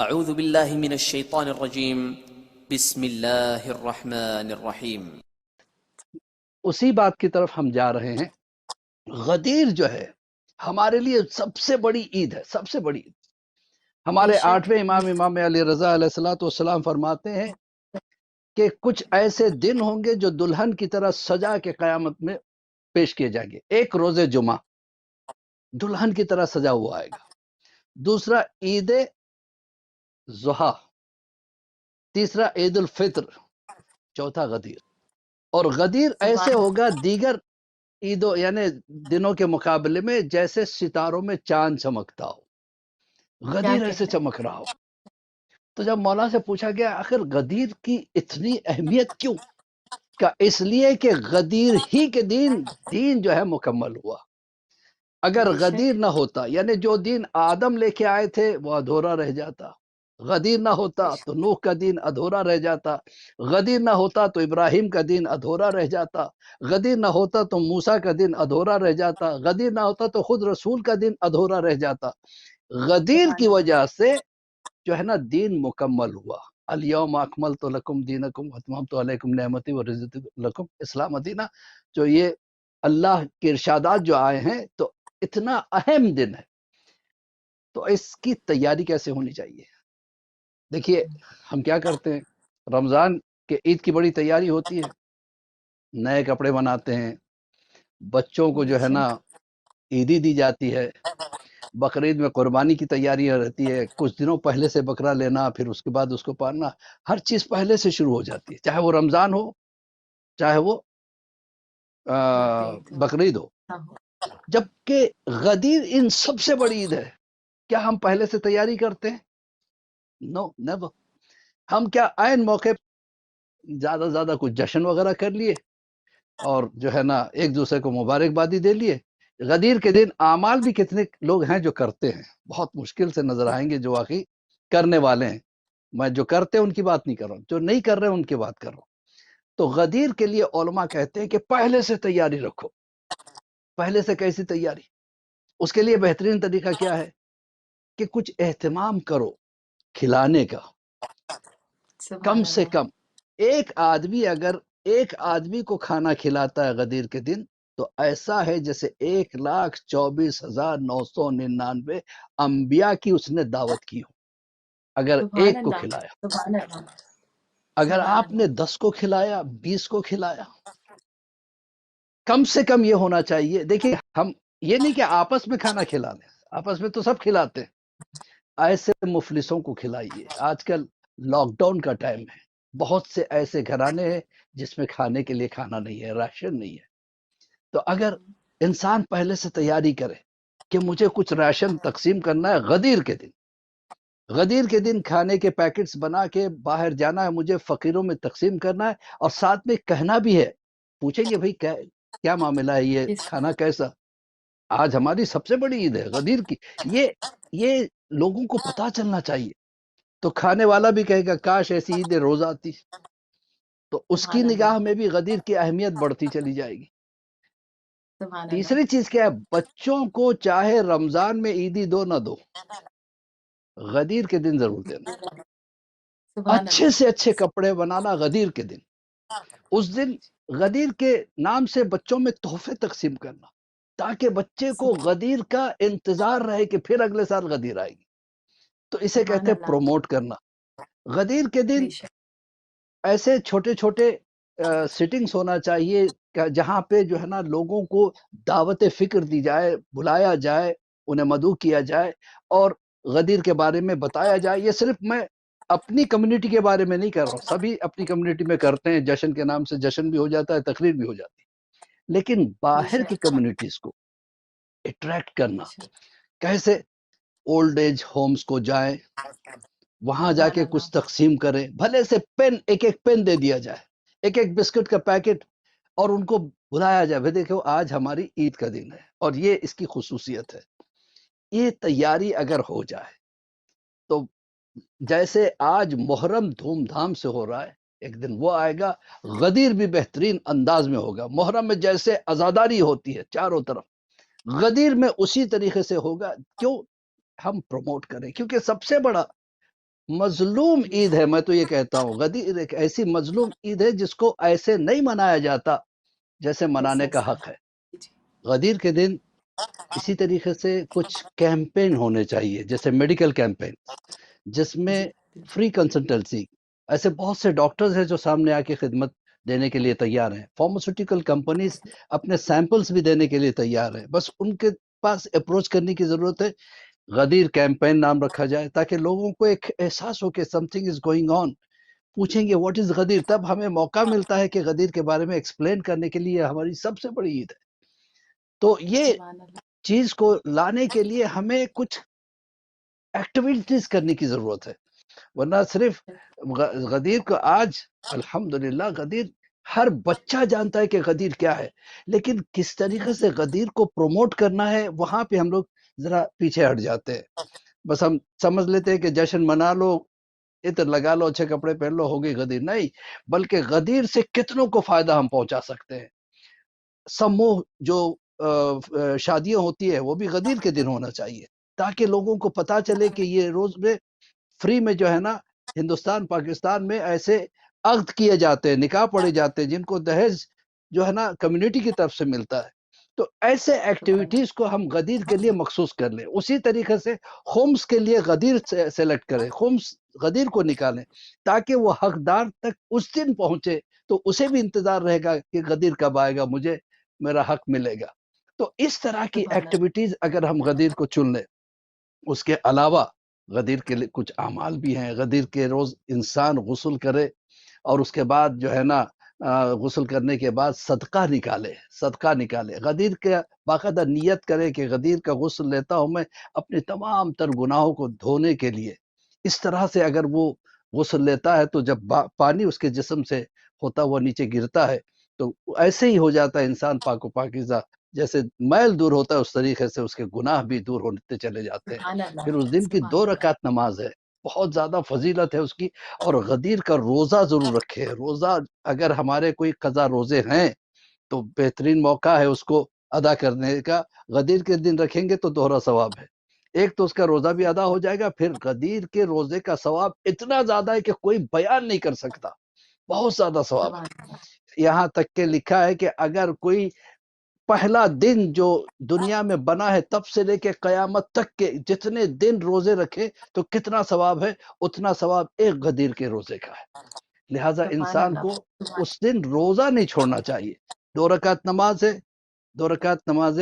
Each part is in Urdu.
اعوذ باللہ من الشیطان الرجیم بسم اللہ الرحمن الرحیم۔ اسی بات کی طرف ہم جا رہے ہیں۔ غدیر جو ہے ہمارے لیے سب سے بڑی عید ہے، سب سے بڑی عید۔ ہمارے 8ویں امام علی رضا علیہ الصلوۃ والسلام فرماتے ہیں کہ کچھ ایسے دن ہوں گے جو دلہن کی طرح سجا کے قیامت میں پیش کیے جائیں گے۔ ایک روز جمعہ دلہن کی طرح سجا ہوا آئے گا، دوسرا عید ضحیٰ، تیسرا عید الفطر، چوتھا غدیر۔ اور غدیر ایسے ہوگا دیگر عیدوں یعنی دنوں کے مقابلے میں جیسے ستاروں میں چاند چمکتا ہو، غدیر ایسے چمک رہا ہو۔ تو جب مولا سے پوچھا گیا آخر غدیر کی اتنی اہمیت کیوں، کہ اس لیے کہ غدیر ہی کے دین جو ہے مکمل ہوا۔ اگر غدیر نہ ہوتا یعنی جو دین آدم لے کے آئے تھے وہ ادھورا رہ جاتا، غدیر نہ ہوتا تو نوح کا دین ادھورا رہ جاتا، غدیر نہ ہوتا تو ابراہیم کا دین ادھورا رہ جاتا، غدیر نہ ہوتا تو موسیٰ کا دین ادھورا رہ جاتا، غدیر نہ ہوتا تو خود رسول کا دین ادھورا رہ جاتا۔ غدیر کی وجہ سے جو ہے نا دین مکمل ہوا۔ الیوم اکملت لکم دینکم واتممت علیکم نعمتی ورضیت لکم اسلام دینہ۔ جو یہ اللہ کے ارشادات جو آئے ہیں تو اتنا اہم دن ہے، تو اس کی تیاری کیسے ہونی چاہیے؟ دیکھیے ہم کیا کرتے ہیں، رمضان کے عید کی بڑی تیاری ہوتی ہے، نئے کپڑے بناتے ہیں، بچوں کو جو ہے نا عیدی دی جاتی ہے، بقرعید میں قربانی کی تیاری رہتی ہے، کچھ دنوں پہلے سے بکرا لینا، پھر اس کے بعد اس کو پالنا، ہر چیز پہلے سے شروع ہو جاتی ہے، چاہے وہ رمضان ہو چاہے وہ بقرعید ہو۔ جبکہ غدیر ان سب سے بڑی عید ہے، کیا ہم پہلے سے تیاری کرتے ہیں؟ نو نیور۔ ہم کیا عین موقع زیادہ سے زیادہ کچھ جشن وغیرہ کر لیے اور جو ہے نا ایک دوسرے کو مبارکبادی دے لیے۔ غدیر کے دن اعمال بھی کتنے لوگ ہیں جو کرتے ہیں، بہت مشکل سے نظر آئیں گے جو واقعی کرنے والے ہیں۔ میں جو کرتے ہیں ان کی بات نہیں کر رہا ہوں، جو نہیں کر رہے ان کی بات کر رہا ہوں۔ تو غدیر کے لیے علماء کہتے ہیں کہ پہلے سے تیاری رکھو۔ پہلے سے کیسی تیاری؟ اس کے لیے بہترین طریقہ کیا ہے کہ کچھ اہتمام کرو کھلانے کا۔ کم سے کم ایک آدمی اگر ایک آدمی کو کھانا کھلاتا ہے غدیر کے دن تو ایسا ہے جیسے 1,24,999 انبیاء کی اس نے دعوت کی ہو، اگر ایک کو کھلایا۔ اگر آپ نے 10 کو کھلایا، 20 کو کھلایا، کم سے کم یہ ہونا چاہیے۔ دیکھیں ہم یہ نہیں کہ آپس میں کھانا کھلا لیں، آپس میں تو سب کھلاتے ہیں، ایسے مفلسوں کو کھلائیے۔ آج کل لاک ڈاؤن کا ٹائم ہے، بہت سے ایسے گھرانے ہیں جس میں کھانے کے لیے کھانا نہیں ہے، راشن نہیں ہے۔ تو اگر انسان پہلے سے تیاری کرے کہ مجھے کچھ راشن تقسیم کرنا ہے غدیر کے دن، غدیر کے دن کھانے کے پیکٹس بنا کے باہر جانا ہے، مجھے فقیروں میں تقسیم کرنا ہے، اور ساتھ میں کہنا بھی ہے، پوچھیں گے بھئی کیا معاملہ ہے، یہ کھانا کیسا؟ آج ہماری سب سے بڑی عید ہے غدیر کی، یہ لوگوں کو پتا چلنا چاہیے۔ تو کھانے والا بھی کہے گا کاش ایسی عید روز آتی، تو اس کی نگاہ میں بھی غدیر کی اہمیت بڑھتی چلی جائے گی۔ تیسری چیز کیا ہے، بچوں کو چاہے رمضان میں عیدی دو نہ دو، غدیر کے دن ضرور دینا۔ اچھے سے اچھے کپڑے بنانا غدیر کے دن، اس دن غدیر کے نام سے بچوں میں تحفے تقسیم کرنا تاکہ بچے کو غدیر کا انتظار رہے کہ پھر اگلے سال غدیر آئے گی، تو اسے کہتے ہیں پروموٹ کرنا۔ غدیر کے دن ایسے چھوٹے چھوٹے سیٹنگز ہونا چاہیے جہاں پہ جو ہے نا لوگوں کو دعوت فکر دی جائے، بلایا جائے، انہیں مدعو کیا جائے اور غدیر کے بارے میں بتایا جائے۔ یہ صرف میں اپنی کمیونٹی کے بارے میں نہیں کر رہا ہوں، سبھی اپنی کمیونٹی میں کرتے ہیں، جشن کے نام سے جشن بھی ہو جاتا ہے، تقریر بھی ہو جاتی ہے، لیکن باہر کی کمیونٹیز کو اٹریکٹ کرنا کیسے؟ اولڈ ایج ہومز کو جائیں، وہاں جا کے کچھ تقسیم کریں، بھلے سے پین ایک پین دے دیا جائے، ایک بسکٹ کا پیکٹ، اور ان کو بلایا جائے، بھئی دیکھو آج ہماری عید کا دن ہے اور یہ اس کی خصوصیت ہے۔ یہ تیاری اگر ہو جائے تو جیسے آج محرم دھوم دھام سے ہو رہا ہے، ایک دن وہ آئے گا غدیر بھی بہترین انداز میں ہوگا۔ محرم میں جیسے عزاداری ہوتی ہے چاروں طرف، غدیر میں اسی طریقے سے ہوگا. کیوں ہم پروموٹ کریں؟ کیونکہ سب سے بڑا مظلوم عید ہے. میں تو یہ کہتا ہوں غدیر ایک ایسی مظلوم عید ہے جس کو ایسے نہیں منایا جاتا جیسے منانے کا حق ہے. غدیر کے دن اسی طریقے سے کچھ کیمپین ہونے چاہیے، جیسے میڈیکل کیمپین جس میں فری کنسلٹنسی. ایسے بہت سے ڈاکٹرز ہیں جو سامنے آ کے خدمت دینے کے لیے تیار ہیں. فارماسیوٹیکل کمپنیز اپنے سیمپلز بھی دینے کے لیے تیار ہیں. بس ان کے پاس اپروچ کرنے کی ضرورت ہے. غدیر کیمپین نام رکھا جائے تاکہ لوگوں کو ایک احساس ہو کہ some thing is going on. پوچھیں گے واٹ از غدیر، تب ہمیں موقع ملتا ہے کہ غدیر کے بارے میں ایکسپلین کرنے کے لیے. ہماری سب سے بڑی عید ہے. تو یہ چیز کو لانے کے لیے ہمیں کچھ ایکٹیویٹیز کرنے کی ضرورت ہے. ورنہ صرف غدیر کو آج الحمدللہ غدیر ہر بچہ جانتا ہے کہ غدیر کیا ہے، لیکن کس طریقے سے غدیر کو پروموٹ کرنا ہے وہاں پہ ہم لوگ ذرا پیچھے ہٹ جاتے ہیں. بس ہم سمجھ لیتے ہیں کہ جشن منا لو، عطر لگا لو، اچھے کپڑے پہن لو، ہو گئی غدیر. نہیں، بلکہ غدیر سے کتنوں کو فائدہ ہم پہنچا سکتے ہیں. سموہ جو شادیاں ہوتی ہے وہ بھی غدیر کے دن ہونا چاہیے تاکہ لوگوں کو پتا چلے کہ یہ روز میں فری میں جو ہے نا ہندوستان پاکستان میں ایسے عقد کیے جاتے ہیں، نکاح پڑے جاتے ہیں جن کو دہیج جو ہے نا کمیونٹی کی طرف سے ملتا ہے. تو ایسے ایکٹیویٹیز کو ہم غدیر کے لیے مخصوص کر لیں. اسی طریقے سے خمس کے لیے غدیر سیلیکٹ کریں، خمس غدیر کو نکالیں تاکہ وہ حقدار تک اس دن پہنچے. تو اسے بھی انتظار رہے گا کہ غدیر کب آئے گا، مجھے میرا حق ملے گا. تو اس طرح کی ایکٹیویٹیز اگر ہم غدیر کو چن لیں. اس کے علاوہ غدیر کے لیے کچھ اعمال بھی ہیں. غدیر کے روز انسان غسل کرے اور اس کے بعد جو ہے نا غسل کرنے کے بعد صدقہ نکالے. غدیر کے باقاعدہ نیت کرے کہ غدیر کا غسل لیتا ہوں میں اپنے تمام تر گناہوں کو دھونے کے لیے. اس طرح سے اگر وہ غسل لیتا ہے تو جب پانی اس کے جسم سے ہوتا ہوا نیچے گرتا ہے تو ایسے ہی ہو جاتا ہے انسان پاک و پاکیزہ. جیسے میل دور ہوتا ہے اس طریقے سے اس کے گناہ بھی دور ہوتے چلے جاتے ہیں. پھر اس دن کی 2 رکعت نماز ہے، بہت زیادہ فضیلت ہے اس کی. اور غدیر کا روزہ ضرور رکھے. روزہ اگر ہمارے کوئی قضا روزے ہیں تو بہترین موقع ہے اس کو ادا کرنے کا. غدیر کے دن رکھیں گے تو دوہرا ثواب ہے. ایک تو اس کا روزہ بھی ادا ہو جائے گا، پھر غدیر کے روزے کا ثواب اتنا زیادہ ہے کہ کوئی بیان نہیں کر سکتا. بہت زیادہ ثواب ہے. یہاں تک کہ لکھا ہے کہ اگر کوئی پہلا دن جو دنیا میں بنا ہے تب سے لے کے قیامت تک کے جتنے دن روزے رکھے تو کتنا ثواب ہے، اتنا ثواب ایک غدیر کے روزے کا ہے. لہٰذا انسان کو اس دن روزہ نہیں چھوڑنا چاہیے. 2 رکعت نماز ہے، 2 رکعت نماز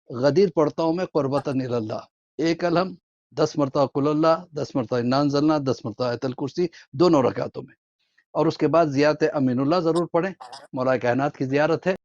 غدیر پڑھتا ہوں میں قربتاً اللہ. 1 الحمد، 10 مرتبہ قل اللہ، 10 مرتبہ انا انزلنا، 10 مرتبہ آیت الکرسی دونوں رکعتوں میں. اور اس کے بعد زیارت امین اللہ ضرور پڑھیں. مولا کائنات کی زیارت ہے.